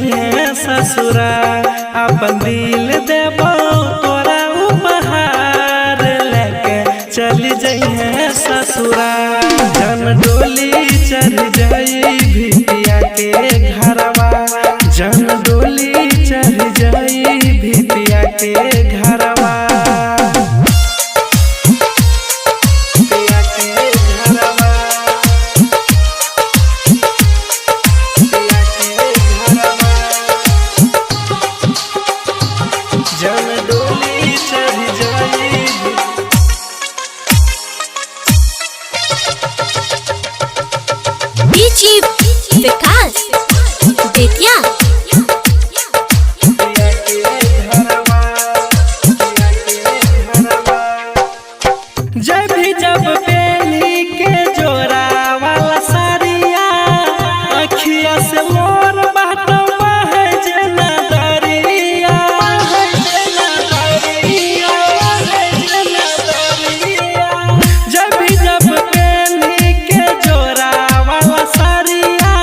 जइहे ससुरा अपन दिल देबो तोरा उपहार लेके चल जइहे ससुरा। जन डोली चल जाई भिटिया के घरवा, जन डोली चल जाई भिटिया के घरवा। विकास बेतिया जब भी जब बेली के जोरा वाला सारिया अखिया से मोर बाटवा है जना दरिया, है जना दरिया, है जना दरिया। जब भी जब बेली के जोरा वाला सारिया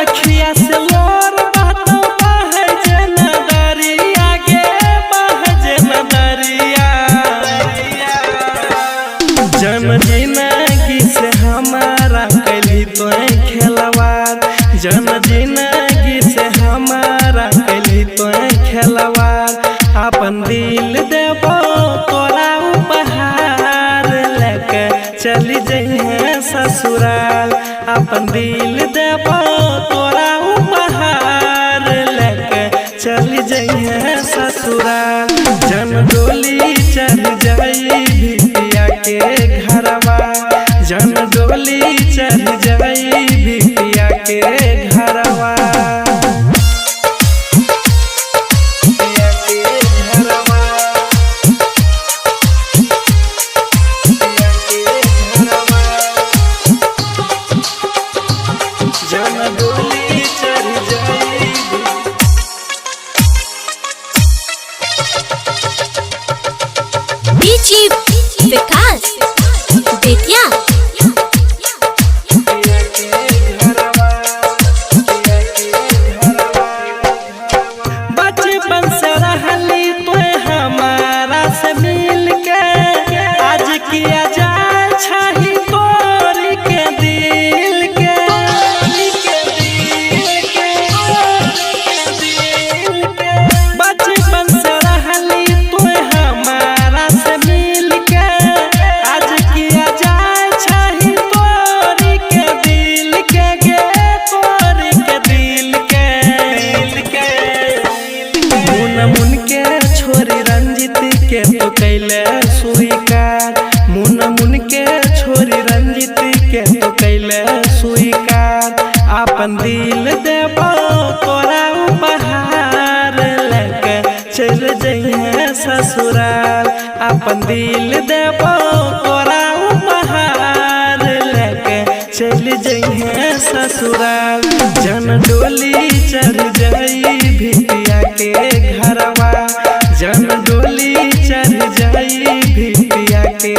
अखिया से मोर बाटवा है जना दरिया के बह जना दरिया। जन जिंदगी से हमारा कैली तो खेलवार, जन जिंदगी से हमारा कैली तो खेलवार। अपन दिल देबो तोरा उपहार लेके चली जइहे ससुराल। अपन दिल देबो तोरा उपहार लेके चली जइहे ससुराल। जन डोली चल जाई भिटिया के घरवा, जन डोली चल जाई भिटिया के घरवा। जन डोली चल जाई विकास बेतिया बचपन से रहली तो हमारा से मिल के, आज किया जाए छही तोरी के दिल के। बचपन से रहली तो हमारा से मिल के, आज किया जाए छही तोरी के दिल के गे, तोरी के दिल के। मुन मुन के छोरी रंजित के तो कैले स्वीकार, मुन मुन के छोरी रंजित के तो कैले स्वीकार। अपन दिल देबो तोरा उपहार लेके चल जइहे ससुराल। अपन दिल देबो तोरा उपहार लेके चल जइहे ससुराल। जन डोली चल जाई भिटिया के घरवा, जन डोली चल जाई भिटिया के